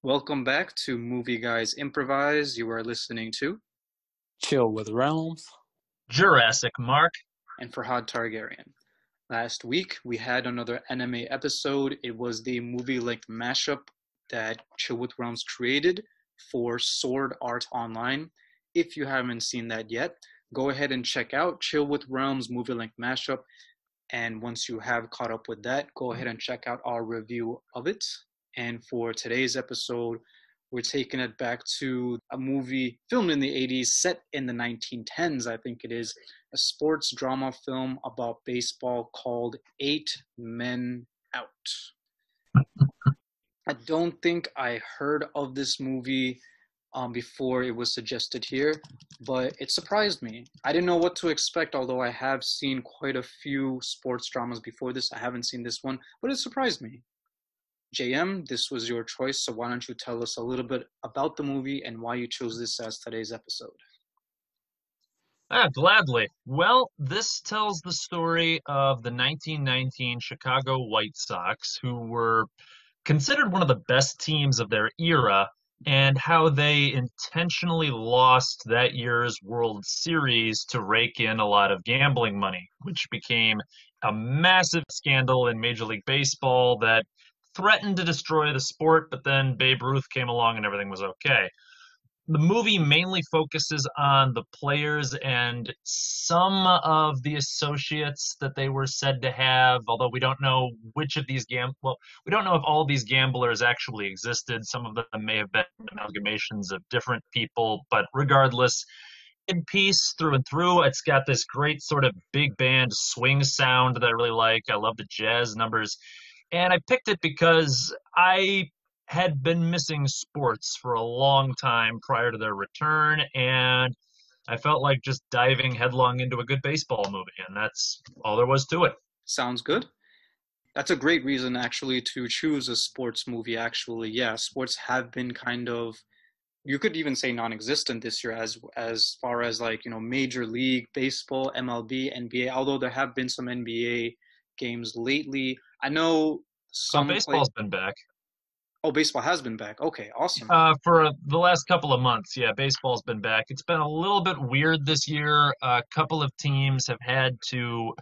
Welcome back to Movie Guys Improvise. You are listening to Chill with Realms. Jurassic Mark. and Faerhad Targaryen. Last week we had another anime episode. It was the movie-length mashup that Chill with Realms created for Sword Art Online. If you haven't seen that yet, go ahead and check out Chill with Realms movie-length mashup. And once you have caught up with that, go ahead and check out our review of it. And for today's episode, we're taking it back to a movie filmed in the 80s, set in the 1910s, I think it is, a sports drama film about baseball called Eight Men Out. I don't think I heard of this movie before it was suggested here, but it surprised me. I didn't know what to expect, although I have seen quite a few sports dramas before this. I haven't seen this one, but it surprised me. JM, this was your choice, so why don't you tell us a little bit about the movie and why you chose this as today's episode? Gladly. Well, this tells the story of the 1919 Chicago White Sox, who were considered one of the best teams of their era, and how they intentionally lost that year's World Series to rake in a lot of gambling money, which became a massive scandal in Major League Baseball that threatened to destroy the sport, but then Babe Ruth came along and everything was okay. The movie mainly focuses on the players and some of the associates that they were said to have, although we don't know which of these we don't know if all of these gamblers actually existed. Some of them may have been amalgamations of different people, but regardless, in piece through and through. It's got this great sort of big band swing sound that I really like. I love the jazz numbers. And I picked it because I had been missing sports for a long time prior to their return, and I felt like just diving headlong into a good baseball movie, and that's all there was to it. Sounds good. That's a great reason, actually, to choose a sports movie, actually. Yeah, sports have been kind of, you could even say non-existent this year as far as like, Major League Baseball, MLB, NBA, although there have been some NBA games lately. I know Baseball's been back. Oh, baseball has been back. Okay, awesome. For the last couple of months, yeah, baseball's been back. It's been a little bit weird this year. A couple of teams have had to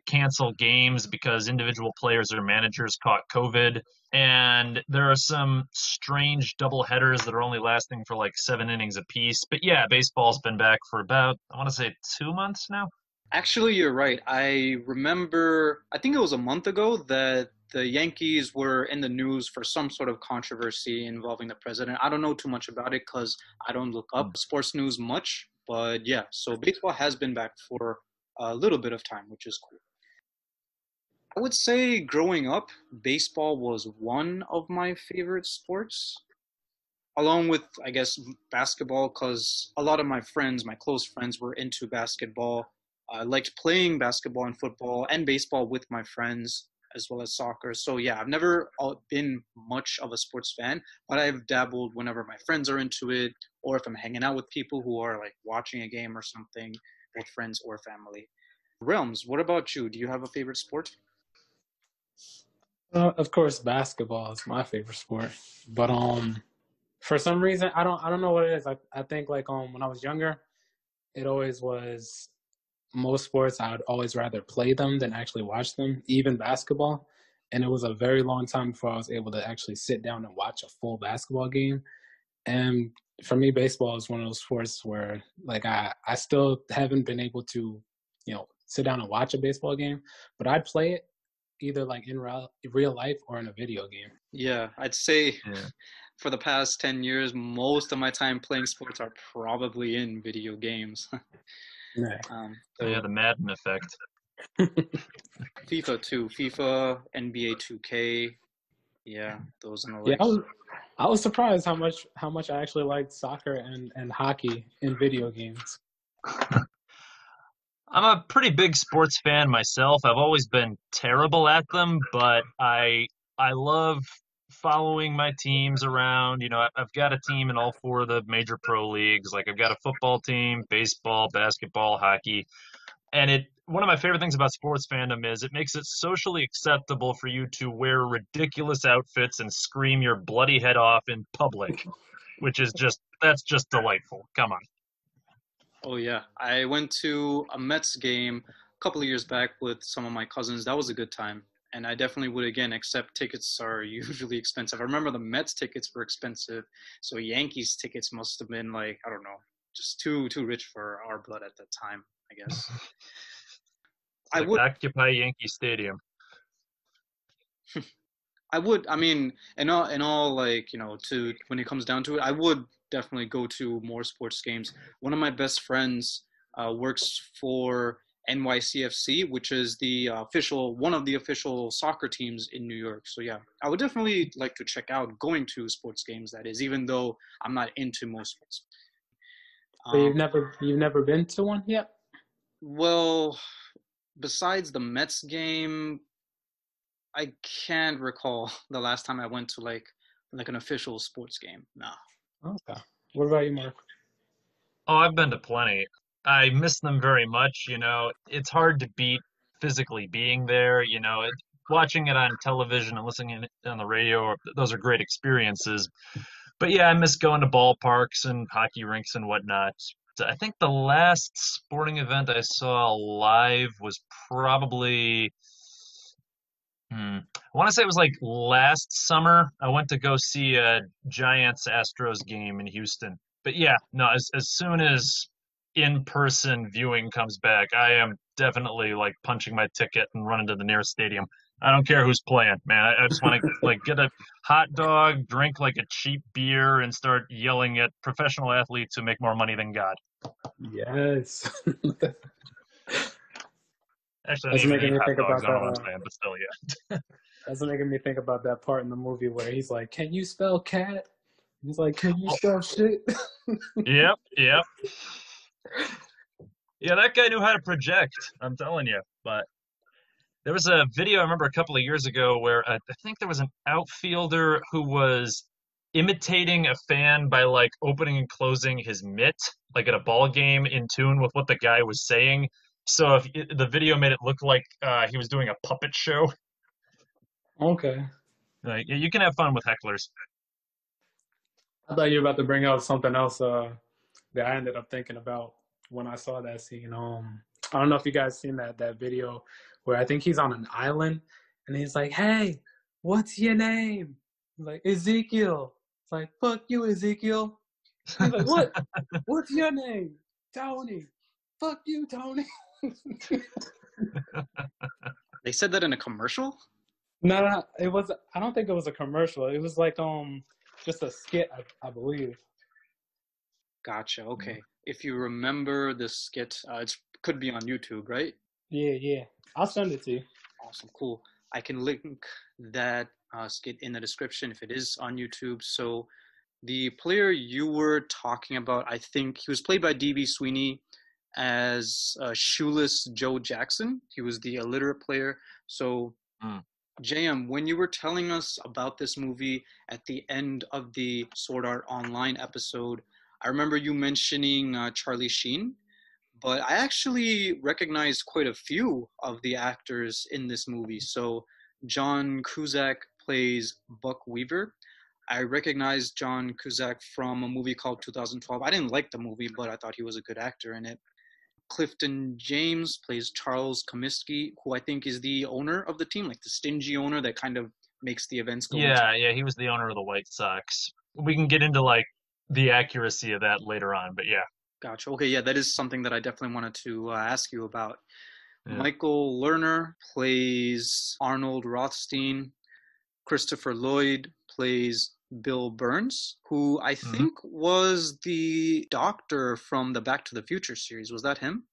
cancel games because individual players or managers caught COVID. And there are some strange double headers that are only lasting for like 7 innings apiece. But yeah, baseball's been back for about, I want to say 2 months now. Actually, you're right. I remember, I think it was a month ago that the Yankees were in the news for some sort of controversy involving the president. I don't know too much about it because I don't look up sports news much. But yeah, so baseball has been back for a little bit of time, which is cool. I would say growing up, baseball was one of my favorite sports, along with, I guess, basketball, because a lot of my friends, my close friends, were into basketball. I liked playing basketball and football and baseball with my friends, as well as soccer. So yeah, I've never been much of a sports fan, but I've dabbled whenever my friends are into it, or if I'm hanging out with people who are like watching a game or something, both friends or family. Realms, what about you? Do you have a favorite sport? Of course, basketball is my favorite sport, but for some reason I don't know what it is. I think like when I was younger, it always was most sports I would always rather play them than actually watch them, even basketball. And it was a very long time before I was able to actually sit down and watch a full basketball game. And for me, baseball is one of those sports where like I still haven't been able to, sit down and watch a baseball game, but I'd play it either like in real life or in a video game. Yeah, I'd say for the past 10 years, most of my time playing sports are probably in video games. The Madden effect. FIFA too. FIFA, NBA 2K. Yeah, those and the Yeah, likes. I was surprised how much I actually liked soccer and hockey in video games. I'm a pretty big sports fan myself. I've always been terrible at them, but I love following my teams around. I've got a team in all 4 of the major pro leagues. Like I've got a football team, baseball, basketball, hockey. And one of my favorite things about sports fandom is it makes it socially acceptable for you to wear ridiculous outfits and scream your bloody head off in public, which is that's just delightful. Come on. Oh yeah, I went to a Mets game a couple of years back with some of my cousins. That was a good time, and I definitely would again. Except tickets are usually expensive. I remember the Mets tickets were expensive, so Yankees tickets must have been like I don't know, just too rich for our blood at that time. I guess It's I like would Occupy Yankee Stadium. I mean, in all, like, to when it comes down to it, I would definitely go to more sports games. One of my best friends works for NYCFC, which is the one of the official soccer teams in New York. So yeah, I would definitely like to check out going to sports games. That is, even though I'm not into most sports. So Um, you've never been to one yet? well, besides the Mets game, I can't recall the last time I went to like an official sports game. No. Okay. What about you, Mark? Oh, I've been to plenty. I miss them very much. It's hard to beat physically being there. Watching it on television and listening it on the radio, those are great experiences. But yeah, I miss going to ballparks and hockey rinks and whatnot. I think the last sporting event I saw live was probably, I want to say it was like last summer. I went to go see a Giants Astros game in Houston. But yeah, no, as soon as in-person viewing comes back, I am definitely like punching my ticket and running to the nearest stadium. I don't care who's playing, man. I just want to like get a hot dog, drink like a cheap beer, and start yelling at professional athletes who make more money than God. Yes. Actually, I That's don't even making eat me hot think dogs. about I don't know that. what I'm saying, but still, yeah. That's making me think about that part in the movie where he's like, "Can you spell cat?" He's like, "Can you Oh, spell shit?" yep, yep. Yeah, that guy knew how to project. I'm telling you. But there was a video I remember a couple of years ago where I think there was an outfielder who was imitating a fan by like opening and closing his mitt, like at a ball game in tune with what the guy was saying. So the video made it look like he was doing a puppet show. Okay. Like, yeah, you can have fun with hecklers. I thought you were about to bring up something else that I ended up thinking about when I saw that scene. I don't know if you guys seen that video where I think he's on an island and he's like, "Hey, what's your name?" He's like, "Ezekiel." It's like, "Fuck you, Ezekiel." He's like, "What? What's your name?" "Tony." "Fuck you, Tony." They said that in a commercial? No, it was. I don't think it was a commercial. It was like just a skit, I believe. Gotcha. Okay. If you remember the skit, it could be on YouTube, right? Yeah. I'll send it to you. Awesome. Cool. I can link that skit in the description if it is on YouTube. So the player you were talking about, I think he was played by D.B. Sweeney as Shoeless Joe Jackson. He was the illiterate player. So Mm. JM, when you were telling us about this movie at the end of the Sword Art Online episode, I remember you mentioning Charlie Sheen, but I actually recognized quite a few of the actors in this movie. So John Cusack plays Buck Weaver. I recognized John Cusack from a movie called 2012. I didn't like the movie, but I thought he was a good actor in it. Clifton James plays Charles Comiskey, who I think is the owner of the team, like the stingy owner that kind of makes the events go into. Yeah, he was the owner of the White Sox. We can get into like the accuracy of that later on, but yeah. Gotcha. Okay, yeah, that is something that I definitely wanted to ask you about. Yeah. Michael Lerner plays Arnold Rothstein. Christopher Lloyd plays Bill Burns, who I hmm think was the doctor from the Back to the Future series. Was that him?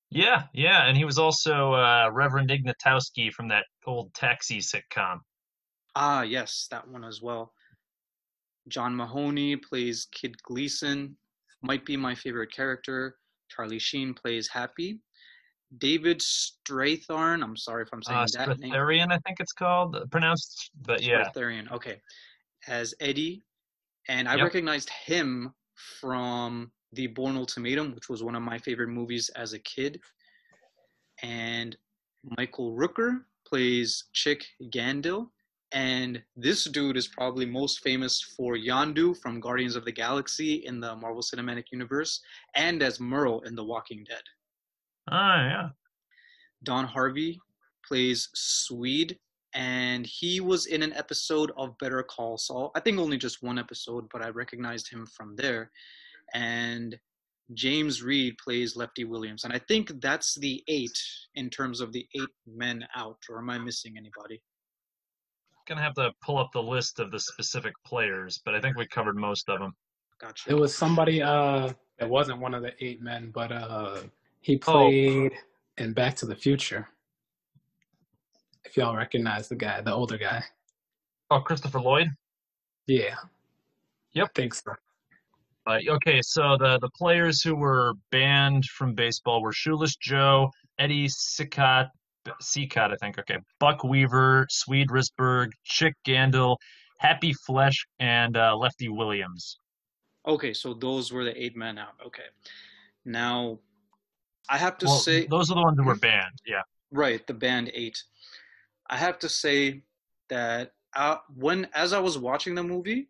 Yeah, and he was also Reverend Ignatowski from that old Taxi sitcom. Ah, yes, that one as well. John Mahoney plays Kid Gleason, might be my favorite character. Charlie Sheen plays Happy. David Strathairn, I'm sorry if I'm saying that name. Stratharian, I think it's called, pronounced, but yeah. Strathairn, okay, as Eddie. And I Yep. recognized him from The Born Ultimatum, which was one of my favorite movies as a kid. and Michael Rooker plays Chick Gandil. And this dude is probably most famous for Yondu from Guardians of the Galaxy in the Marvel Cinematic Universe and as Merle in The Walking Dead. Ah, yeah. Don Harvey plays Swede, and he was in an episode of Better Call Saul. I think only just one episode, but I recognized him from there. And James Reed plays Lefty Williams. And I think that's the 8 in terms of the 8 men out. Or am I missing anybody? Gonna have to pull up the list of the specific players, but I think we covered most of them. Gotcha. It was somebody that wasn't one of the 8 men, but he Oh, played in Back to the Future. If y'all recognize the guy, the older guy. oh, Christopher Lloyd? Yeah. Yep. I think so. Okay, so the players who were banned from baseball were Shoeless Joe, Eddie Cicotte, I think. Okay, Buck Weaver, Swede Risberg, Chick Gandil, Happy Flesh, and Lefty Williams. Okay, so those were the 8 men out. Okay. Now, I have to Well, say... those are the ones who were banned, yeah. Right, the band 8. I have to say that as I was watching the movie,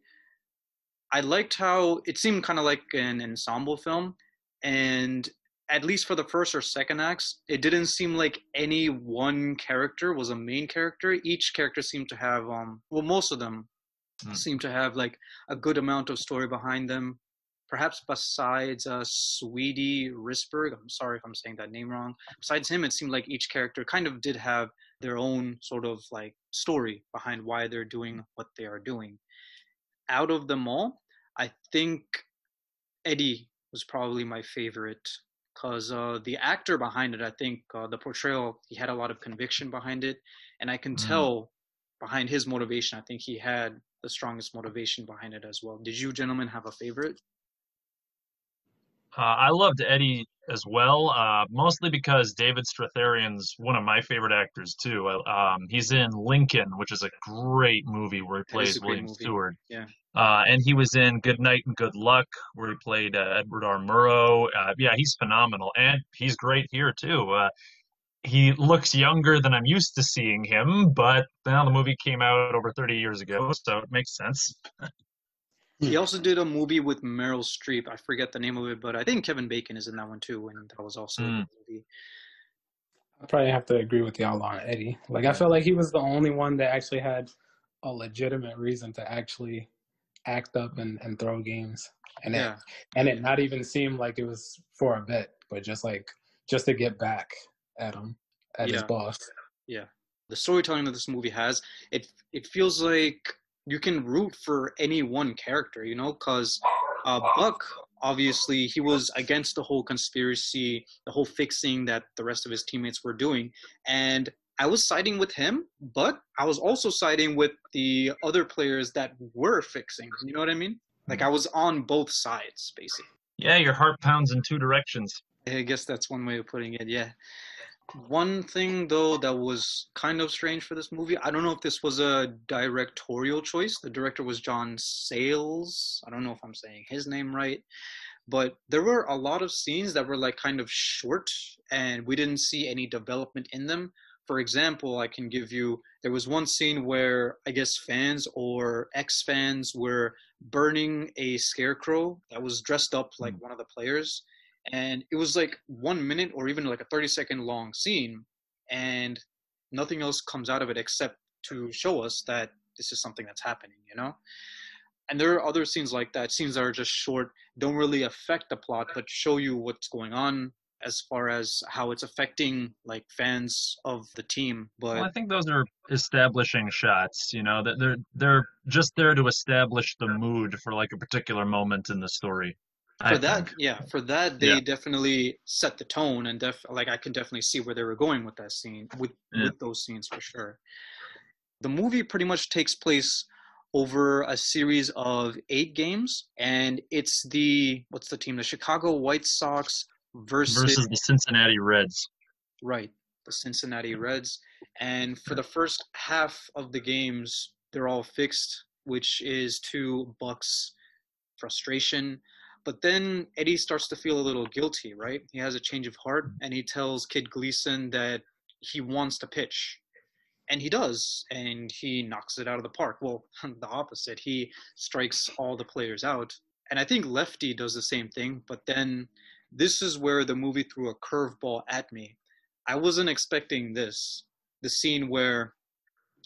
I liked how it seemed kind of like an ensemble film, and at least for the first or second acts, it didn't seem like any one character was a main character. Each character seemed to have, most of them seemed to have like a good amount of story behind them. Perhaps besides Sweetie Risberg, I'm sorry if I'm saying that name wrong. Besides him, it seemed like each character kind of did have their own sort of like story behind why they're doing what they are doing. Out of them all, I think Eddie was probably my favorite because the actor behind it, I think the portrayal, he had a lot of conviction behind it, and I can tell behind his motivation, I think he had the strongest motivation behind it as well. Did you gentlemen have a favorite? I loved Eddie as well, mostly because David Strathairn's one of my favorite actors too. He's in Lincoln, which is a great movie where he That is plays a great William movie. Stewart. Yeah. And he was in Good Night and Good Luck, where he played Edward R. Murrow. Yeah, he's phenomenal, and he's great here too. He looks younger than I'm used to seeing him, but now the movie came out over 30 years ago, so it makes sense. He also did a movie with Meryl Streep. I forget the name of it, but I think Kevin Bacon is in that one too, and that was also a good movie. I probably have to agree with y'all on Eddie. Like, I felt like he was the only one that actually had a legitimate reason to actually act up and throw games. And it not even seemed like it was for a bet, but just to get back at him, at his boss. Yeah. The storytelling that this movie has, it feels like you can root for any one character, you know, because Buck, obviously, he was against the whole conspiracy, the whole fixing that the rest of his teammates were doing. And I was siding with him, but I was also siding with the other players that were fixing. You know what I mean? Like, I was on both sides, basically. Yeah, your heart pounds in two directions. I guess that's one way of putting it, yeah. One thing, though, that was kind of strange for this movie, I don't know if this was a directorial choice. The director was John Sayles. I don't know if I'm saying his name right. But there were a lot of scenes that were like kind of short, and we didn't see any development in them. For example, I can give you, there was one scene where I guess fans or ex-fans were burning a scarecrow that was dressed up like one of the players. And it was like 1 minute or even like a 30-second long scene, and nothing else comes out of it except to show us that this is something that's happening, you know? And there are other scenes like that, scenes that are just short, don't really affect the plot, but show you what's going on as far as how it's affecting like fans of the team. But Well, I think those are establishing shots, you know, that they're just there to establish the mood for like a particular moment in the story. for I that, think. they definitely set the tone, and like I can definitely see where they were going with that scene, with those scenes for sure. The movie pretty much takes place over a series of 8 games, and it's what's the team? The Chicago White Sox Versus the Cincinnati Reds. Right, the Cincinnati Reds. And for the first half of the games, they're all fixed, which is to Buck's frustration. But then Eddie starts to feel a little guilty, right? He has a change of heart and he tells Kid Gleason that he wants to pitch. And he does, and he knocks it out of the park. Well, the opposite. He strikes all the players out. And I think Lefty does the same thing, but then this is where the movie threw a curveball at me. I wasn't expecting this. The scene where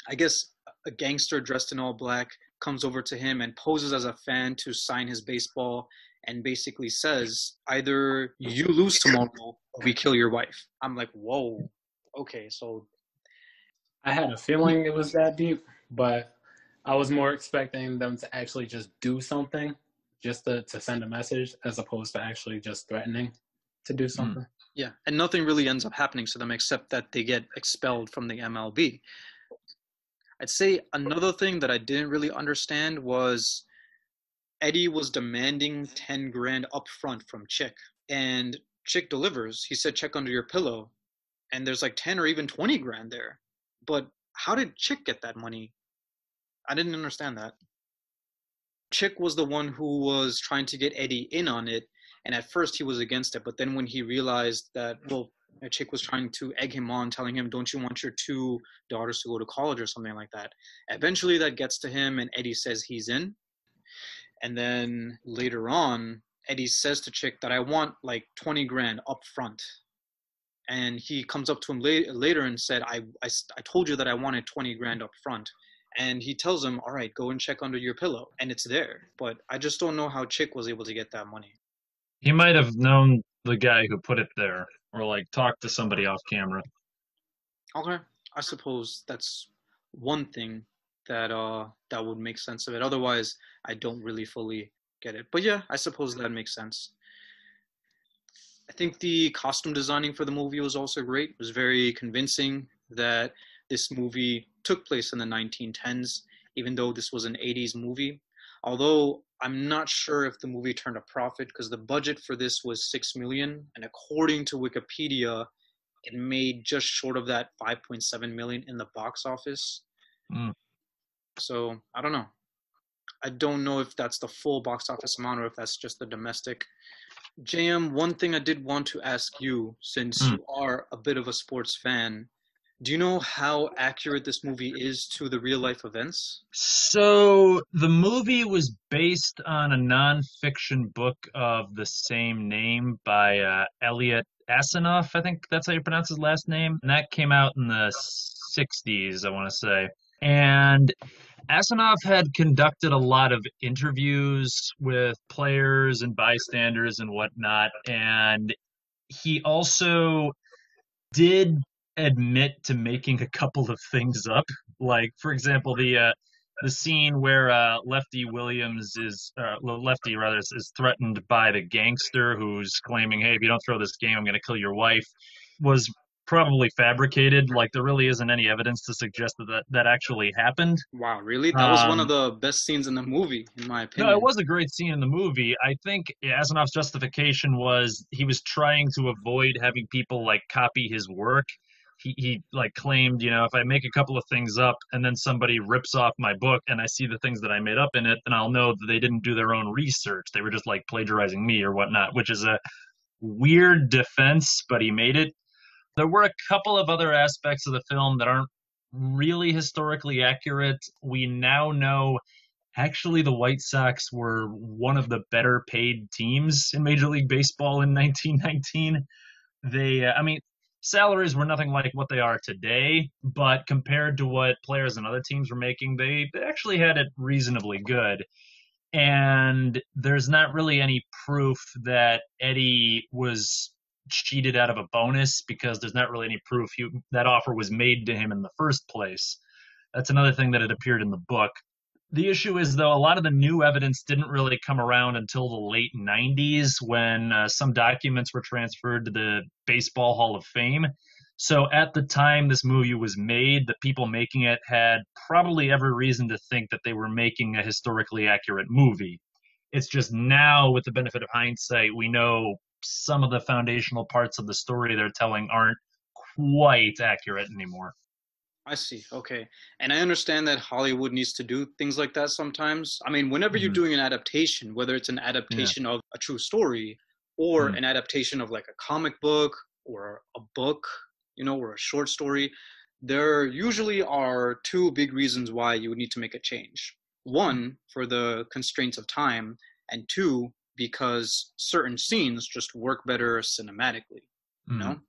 I guess a gangster dressed in all black comes over to him and poses as a fan to sign his baseball and basically says, either you lose tomorrow or we kill your wife. I'm like, whoa, okay, so. I had a feeling it was that deep, but I was more expecting them to actually just do something, just to send a message, as opposed to actually just threatening to do something. Yeah, and nothing really ends up happening to them except that they get expelled from the MLB. I'd say another thing that I didn't really understand was Eddie was demanding 10 grand up front from Chick, and Chick delivers. He said, check under your pillow, and there's like 10 or even 20 grand there. But how did Chick get that money? I didn't understand that. Chick was the one who was trying to get Eddie in on it, and at first he was against it, but then when he realized that, well, Chick was trying to egg him on, telling him, don't you want your 2 daughters to go to college or something like that. Eventually that gets to him, and Eddie says he's in. And then later on, Eddie says to Chick that I want like 20 grand up front. And he comes up to him later and said, I told you that I wanted 20 grand up front. And he tells him, all right, go and check under your pillow. And it's there. But I just don't know how Chick was able to get that money. He might have known the guy who put it there, or like talked to somebody off camera. Okay, I suppose that's one thing that that would make sense of it. Otherwise, I don't really fully get it. But yeah, I suppose that makes sense. I think the costume designing for the movie was also great. It was very convincing that this movie took place in the 1910s, even though this was an 80s movie. Although I'm not sure if the movie turned a profit because the budget for this was $6 million, and according to Wikipedia, it made just short of that, $5.7 million in the box office. So I don't know. I don't know if that's the full box office amount or if that's just the domestic. JM, one thing I did want to ask you, since you are a bit of a sports fan, do you know how accurate this movie is to the real life events? So the movie was based on a nonfiction book of the same name by Elliot Asanoff. I think that's how you pronounce his last name. And that came out in the 60s, I want to say. And Asanoff had conducted a lot of interviews with players and bystanders and whatnot. And he also did admit to making a couple of things up. Like, for example, the scene where Lefty is threatened by the gangster who's claiming, hey, if you don't throw this game, I'm going to kill your wife, was probably fabricated. Like, there really isn't any evidence to suggest that actually happened. Wow, really? That was one of the best scenes in the movie, in my opinion. No, it was a great scene in the movie. I think Asanoff's justification was he was trying to avoid having people like copy his work. He like claimed, if I make a couple of things up and then somebody rips off my book and I see the things that I made up in it, then I'll know that they didn't do their own research. They were just like plagiarizing me or whatnot, which is a weird defense, but he made it. There were a couple of other aspects of the film that aren't really historically accurate. We now know actually the White Sox were one of the better paid teams in Major League Baseball in 1919. Salaries were nothing like what they are today, but compared to what players and other teams were making, they actually had it reasonably good. And there's not really any proof that Eddie was cheated out of a bonus because there's not really any proof that offer was made to him in the first place. That's another thing that had appeared in the book. The issue is, though, a lot of the new evidence didn't really come around until the late 90s when some documents were transferred to the Baseball Hall of Fame. So at the time this movie was made, the people making it had probably every reason to think that they were making a historically accurate movie. It's just now, with the benefit of hindsight, we know some of the foundational parts of the story they're telling aren't quite accurate anymore. I see. Okay. And I understand that Hollywood needs to do things like that sometimes. I mean, whenever you're Mm, doing an adaptation, whether it's an yeah. adaptation of a true story or Mm, an adaptation of like a comic book or a book, or a short story, there usually are two big reasons why you would need to make a change. One, for the constraints of time, and two, because certain scenes just work better cinematically, you know? mm.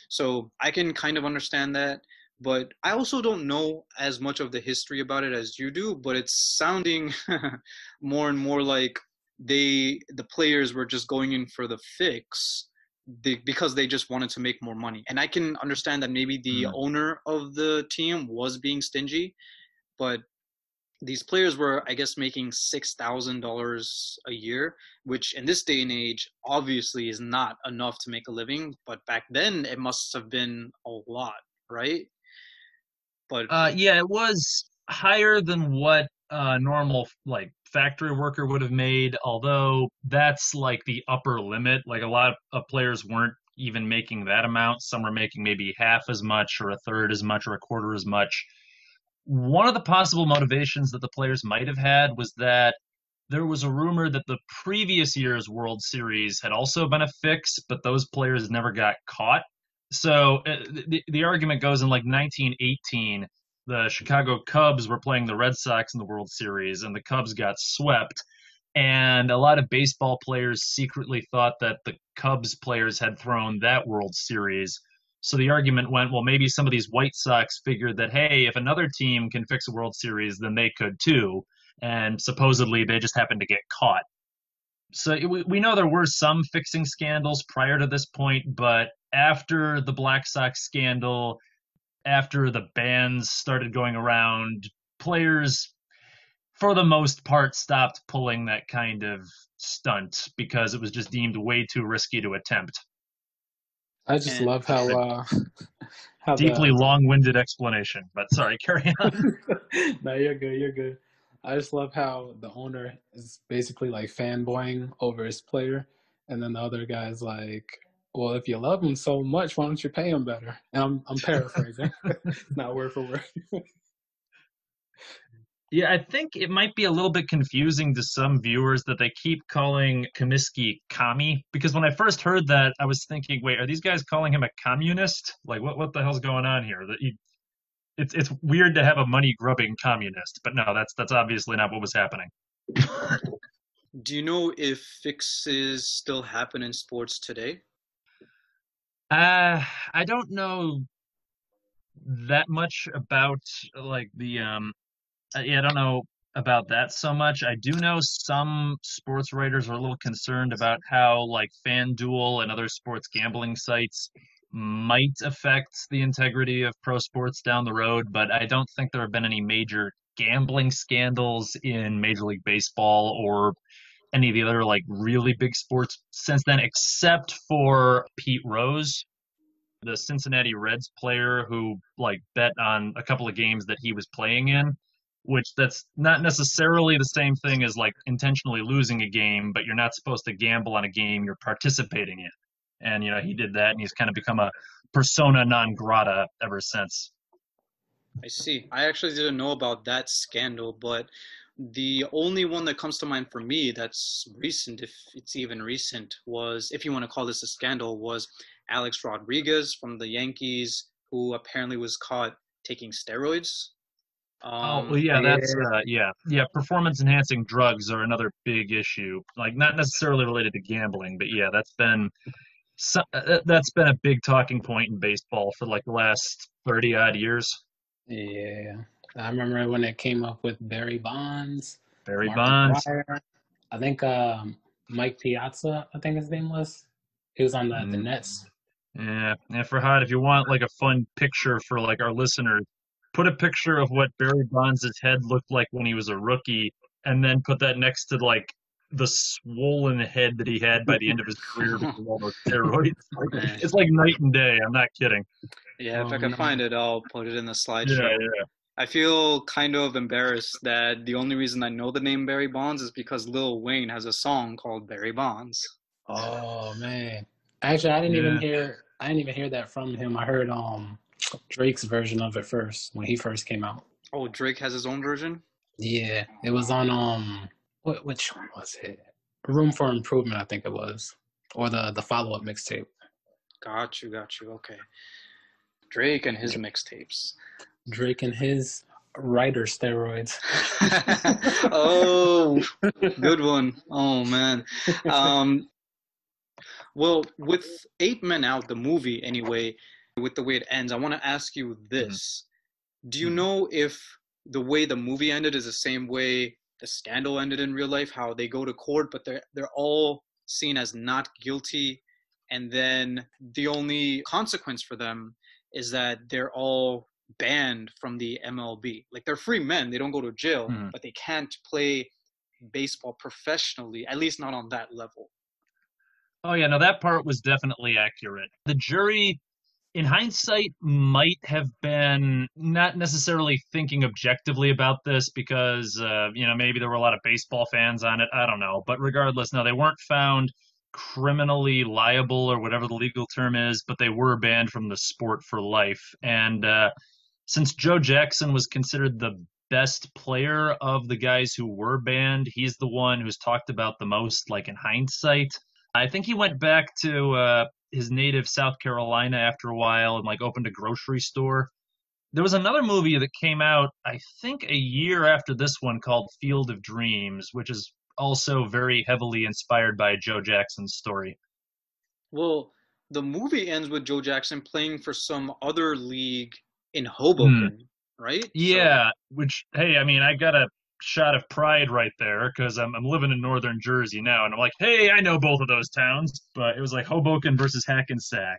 So I can kind of understand that, but I also don't know as much of the history about it as you do, but it's sounding more and more like the players were just going in for the fix because they just wanted to make more money. And I can understand that maybe the Mm. owner of the team was being stingy, but these players were, I guess, making $6,000 a year, which in this day and age obviously is not enough to make a living. But back then, it must have been a lot, right? But Yeah, it was higher than what a normal like factory worker would have made, although that's like the upper limit. Like a lot of players weren't even making that amount. Some were making maybe half as much or a third as much or a quarter as much. One of the possible motivations that the players might have had was that there was a rumor that the previous year's World Series had also been a fix, but those players never got caught. So the argument goes in like 1918, the Chicago Cubs were playing the Red Sox in the World Series, and the Cubs got swept. And a lot of baseball players secretly thought that the Cubs players had thrown that World Series. So the argument went, well, maybe some of these White Sox figured that, hey, if another team can fix a World Series, then they could too. And supposedly they just happened to get caught. So we know there were some fixing scandals prior to this point, but after the Black Sox scandal, after the bans started going around, players, for the most part, stopped pulling that kind of stunt because it was just deemed way too risky to attempt. I just and love how Sorry, how deeply the long-winded explanation, but sorry, carry on. no, you're good, you're good. I just love how the owner is basically like fanboying over his player, and then the other guy's like, "Well, if you love him so much, why don't you pay him better?" And I'm paraphrasing, not word for word. Yeah, I think it might be a little bit confusing to some viewers that they keep calling Comiskey commie because when I first heard that, I was thinking, wait, are these guys calling him a communist? Like, what the hell's going on here? It's weird to have a money grubbing communist, but no, that's obviously not what was happening. do you know if fixes still happen in sports today? Uh, I don't know that much about like the yeah, I don't know about that so much. I do know some sports writers are a little concerned about how like FanDuel and other sports gambling sites might affect the integrity of pro sports down the road, but I don't think there have been any major gambling scandals in Major League Baseball or any of the other like really big sports since then, except for Pete Rose, the Cincinnati Reds player who like bet on a couple of games that he was playing in, which that's not necessarily the same thing as like intentionally losing a game, but you're not supposed to gamble on a game you're participating in. And he did that and he's kind of become a persona non grata ever since. I see. I actually didn't know about that scandal, but the only one that comes to mind for me that's recent, if it's even recent, was, if you want to call this a scandal, was Alex Rodriguez from the Yankees, who apparently was caught taking steroids. Oh, well, Um, yeah, that's Yeah, yeah. Performance enhancing drugs are another big issue. Like not necessarily related to gambling, but yeah, that's been a big talking point in baseball for like the last 30 odd years. yeah. I remember when it came up with Barry Bonds, Barry Mark Bonds. McGwire. I think Mike Piazza, I think his name was. He was on the Mm, Nets. yeah, and for Hot, if you want like a fun picture for like our listeners, put a picture of what Barry Bonds' head looked like when he was a rookie, and then put that next to like the swollen head that he had by the end of his career because of all those steroids. Like, man. it's like night and day. I'm not kidding. Yeah, if I Oh can no. find it, I'll put it in the Yeah, slideshow. yeah. I feel kind of embarrassed that the only reason I know the name Barry Bonds is because Lil Wayne has a song called Barry Bonds. Oh man. Actually, I didn't even Yeah. hear. I didn't even hear that from him. I heard. Drake's version of it first when he first came out. Oh, Drake has his own version? Yeah, it was on which one was it? Room for Improvement, I think it was, or the follow up mixtape. Got you, got you. Okay. Drake and his mixtapes. Drake and his writer steroids. Oh, good one. Oh man. Well, with Eight Men Out, the movie anyway, with the way it ends, I want to ask you this. Do you know if the way the movie ended is the same way the scandal ended in real life, how they go to court, but they're all seen as not guilty, and then the only consequence for them is that they're all banned from the MLB. Like they're free men, they don't go to jail, but they can't play baseball professionally, at least not on that level. Oh yeah, no, that part was definitely accurate. The jury, in hindsight, might have been not necessarily thinking objectively about this because, maybe there were a lot of baseball fans on it. I don't know. But regardless, no, they weren't found criminally liable or whatever the legal term is, but they were banned from the sport for life. And since Joe Jackson was considered the best player of the guys who were banned, he's the one who's talked about the most, like in hindsight. I think he went back to his native South Carolina after a while and like opened a grocery store. There was another movie that came out, I think, a year after this one called Field of Dreams, which is also very heavily inspired by Joe Jackson's story. Well, the movie ends with Joe Jackson playing for some other league in Hoboken, right? Yeah, which, hey, I mean, I got a shot of pride right there because I'm living in northern Jersey now, and I'm like, hey, I know both of those towns, but it was like Hoboken versus Hackensack.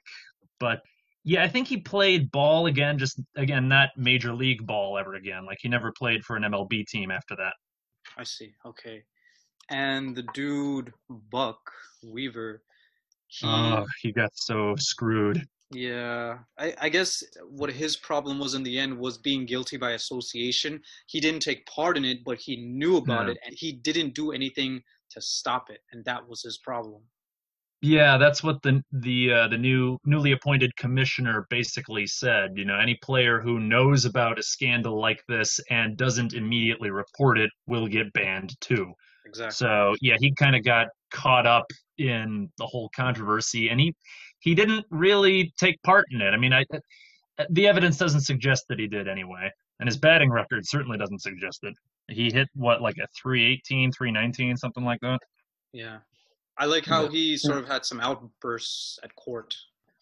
But yeah, I think he played ball again, just again, not major league ball ever again. Like he never played for an MLB team after that. I see. Okay. And the dude Buck Weaver, He got so screwed. yeah, I guess what his problem was in the end was being guilty by association. He didn't take part in it, but he knew about it and he didn't do anything to stop it, and that was his problem. Yeah, that's what the newly appointed commissioner basically said. You know, any player who knows about a scandal like this and doesn't immediately report it will get banned too. Exactly. So yeah, he kind of got caught up in the whole controversy, and he didn't really take part in it. I mean, the evidence doesn't suggest that he did anyway, and his batting record certainly doesn't suggest it. He hit what, like a 318, 319, something like that. Yeah. I like how he sort of had some outbursts at court.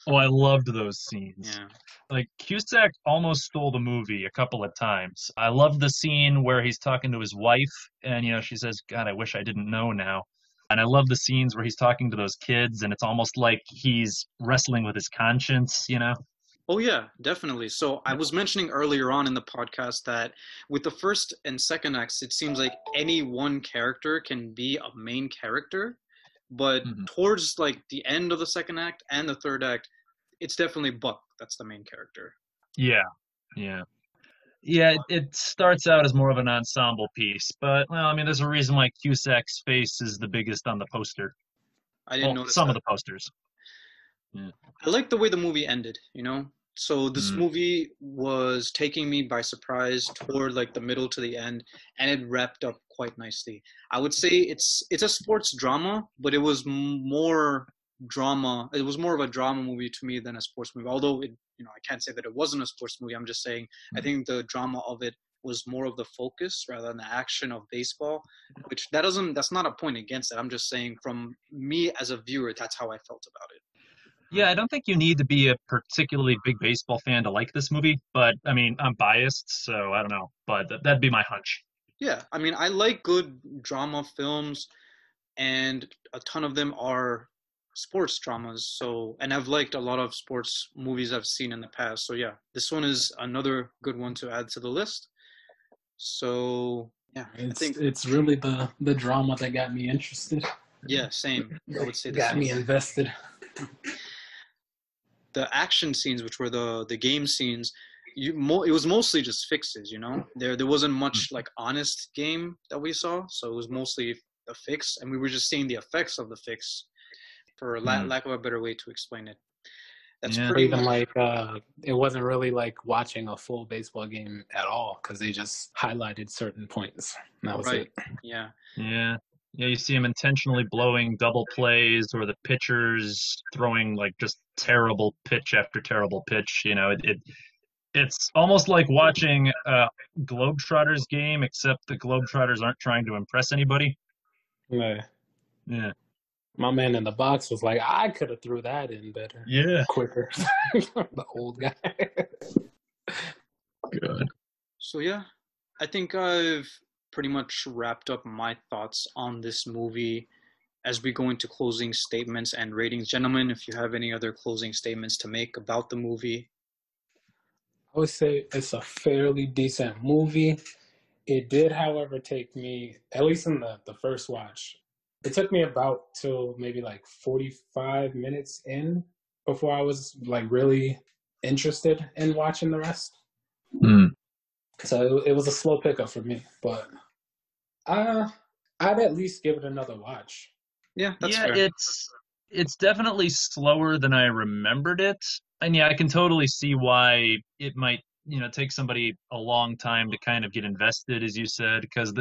Oh, I loved those scenes. Yeah. Like Cusack almost stole the movie a couple of times. I loved the scene where he's talking to his wife and she says, "God, I wish I didn't know now." And I love the scenes where he's talking to those kids and it's almost like he's wrestling with his conscience. Oh yeah, definitely. So I was mentioning earlier on in the podcast that with the first and second acts, it seems like any one character can be a main character. But towards like the end of the second act and the third act, it's definitely Buck that's the main character. Yeah. It starts out as more of an ensemble piece, but well, I mean, there's a reason why Cusack's face is the biggest on the poster. I didn't notice some that. of the posters. Yeah. I like the way the movie ended, So this movie was taking me by surprise toward like the middle to the end, and it wrapped up quite nicely. I would say it's a sports drama, but it was more drama. It was more of a drama movie to me than a sports movie. Although I can't say that it wasn't a sports movie. I'm just saying I think the drama of it was more of the focus rather than the action of baseball, which that's not a point against it. I'm just saying from me as a viewer, that's how I felt about it. Yeah, I don't think you need to be a particularly big baseball fan to like this movie, but I mean, I'm biased, so I don't know, but that'd be my hunch. Yeah, I mean, I like good drama films, and a ton of them are sports dramas. And I've liked a lot of sports movies I've seen in the past. So yeah, this one is another good one to add to the list. So yeah, I think it's really the drama that got me interested. Yeah, same. I would say the got same. me invested. The action scenes, which were the game scenes, it was mostly just fixes. There wasn't much like honest game that we saw, so it was mostly a fix, and we were just seeing the effects of the fix, for lack of a better way to explain it. That's Yeah. Or pretty even much like it wasn't really like watching a full baseball game at all because they just highlighted certain points. And that was right. it. Yeah. Yeah. Yeah, you see him intentionally blowing double plays or the pitchers throwing like just terrible pitch after terrible pitch. It's almost like watching a Globetrotters game, except the Globetrotters aren't trying to impress anybody. Yeah. Yeah. My man in the box was like, I could have threw that in better, Yeah. quicker. The old guy. Good. So yeah, I think I've pretty much wrapped up my thoughts on this movie as we go into closing statements and ratings. Gentlemen, if you have any other closing statements to make about the movie. I would say it's a fairly decent movie. It did, however, take me, at least in the first watch, it took me about till maybe like 45 minutes in before I was like really interested in watching the rest. Mm. So it was a slow pickup for me, but I'd at least give it another watch. Yeah, that's Yeah, fair. it's definitely slower than I remembered it. And yeah, I can totally see why it might, take somebody a long time to kind of get invested, as you said, because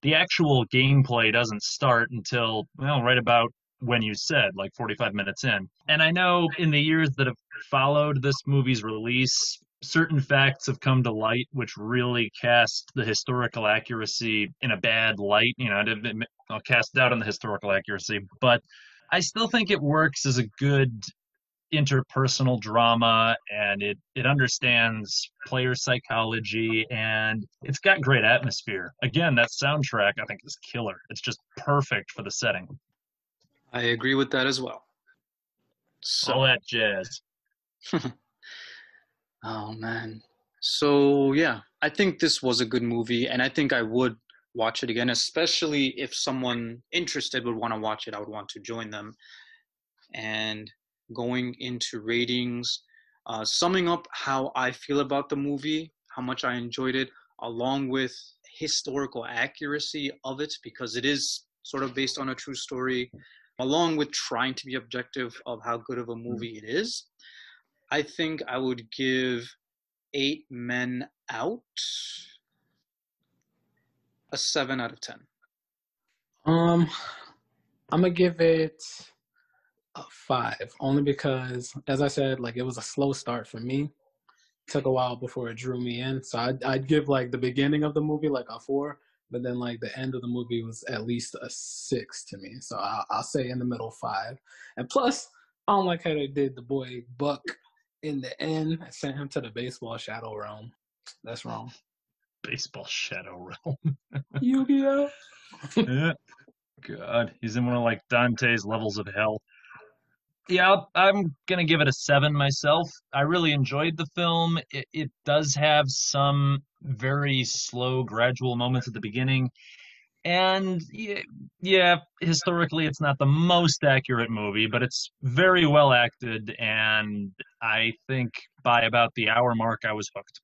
the actual gameplay doesn't start until, well, right about when you said, like 45 minutes in. And I know in the years that have followed this movie's release, certain facts have come to light which really cast the historical accuracy in a bad light, I'll cast doubt on the historical accuracy, but I still think it works as a good interpersonal drama, and it understands player psychology, and it's got great atmosphere. Again, that soundtrack I think is killer. It's just perfect for the setting. I agree with that as well. All So, that jazz. oh man. So yeah, I think this was a good movie, and I think I would watch it again, especially if someone interested would want to watch it. I would want to join them. And going into ratings, summing up how I feel about the movie, how much I enjoyed it, along with historical accuracy of it, because it is sort of based on a true story, along with trying to be objective of how good of a movie it is. I think I would give Eight Men Out a 7 out of 10. I'm gonna give it a 5, only because, as I said, like it was a slow start for me. It took a while before it drew me in, so I'd give like the beginning of the movie like a 4, but then like the end of the movie was at least a 6 to me. So I'll say in the middle 5. And plus, I don't like how they did the boy Buck in the end. I sent him to the baseball shadow realm. That's wrong. Baseball shadow realm. Yu-Gi-Oh! Yeah. God, he's in one of like Dante's levels of hell. Yeah, I'm gonna give it a 7 myself. I really enjoyed the film. It does have some very slow, gradual moments at the beginning, and yeah, historically, it's not the most accurate movie, but it's very well acted, and I think by about the hour mark, I was hooked.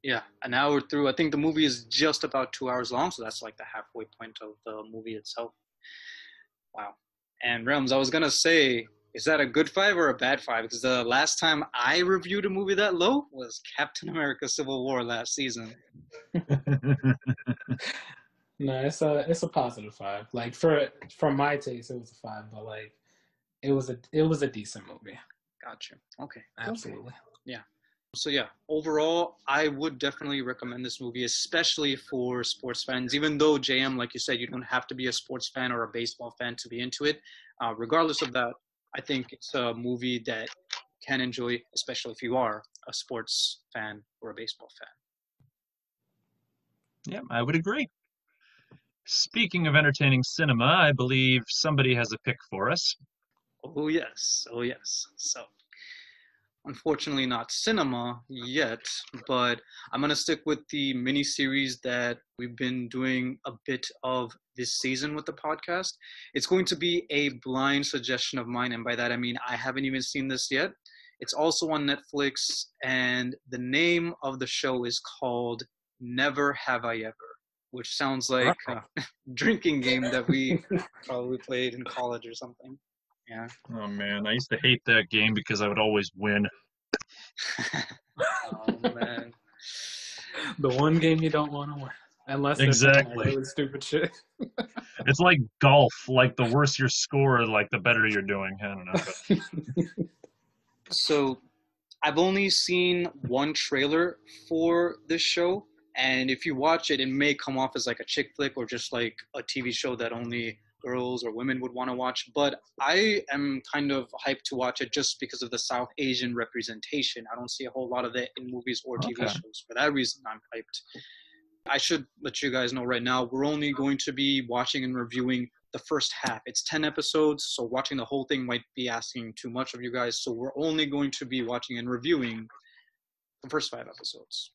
Yeah, an hour through. I think the movie is just about 2 hours long, so that's like the halfway point of the movie itself. Wow. And Realms, I was gonna say, is that a good 5 or a bad 5? Because the last time I reviewed a movie that low was Captain America: Civil War last season. No, it's a positive 5. Like for my taste, it was a 5, but like it was a decent movie. Gotcha. Okay. Absolutely. Yeah. So yeah, overall, I would definitely recommend this movie, especially for sports fans. Even though JM, like you said, you don't have to be a sports fan or a baseball fan to be into it. Regardless of that, I think it's a movie that you can enjoy, especially if you are a sports fan or a baseball fan. Yeah, I would agree. Speaking of entertaining cinema, I believe somebody has a pick for us. Oh yes, oh yes. So unfortunately not cinema yet, but I'm going to stick with the mini series that we've been doing a bit of this season with the podcast. It's going to be a blind suggestion of mine, and by that I mean I haven't even seen this yet. It's also on Netflix, and the name of the show is called Never Have I Ever, which sounds like a drinking game that we probably played in college or something. Yeah. Oh man, I used to hate that game because I would always win. Oh man. The one game you don't want to win, unless they're saying like Exactly. really stupid shit. It's like golf. Like the worse your score, like the better you're doing. I don't know. But So I've only seen one trailer for this show, and if you watch it, it may come off as like a chick flick or just like a TV show that only girls or women would want to watch. But I am kind of hyped to watch it just because of the South Asian representation. I don't see a whole lot of it in movies or TV Okay. shows. For that reason, I'm hyped. I should let you guys know right now, we're only going to be watching and reviewing the first half. It's 10 episodes, so watching the whole thing might be asking too much of you guys. So we're only going to be watching and reviewing the first 5 episodes.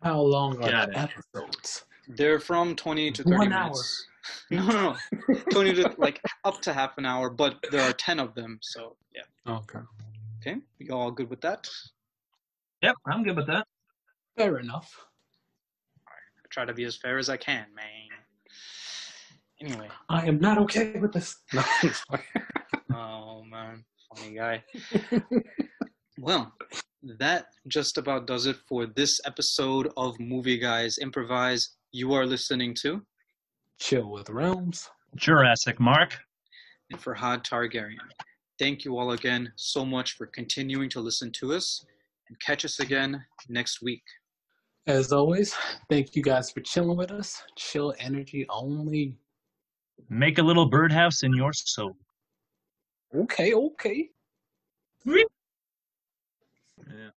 How long are Got the it. episodes? They're from 20 to 30 1 minutes. No. 20 to like up to half an hour, but there are 10 of them. So yeah. Okay. Okay, you all good with that? yep, I'm good with that. Fair enough. I try to be as fair as I can, man. Anyway. I am not okay with this. No, Oh man, funny guy. Well, that just about does it for this episode of Movie Guys Improvise. You are listening to Chill with Realms. Jurassic Mark. and Faerhad Targaryen. Thank you all again so much for continuing to listen to us, and catch us again next week. As always, thank you guys for chilling with us. Chill energy only. Make a little birdhouse in your soul. Okay. Yeah.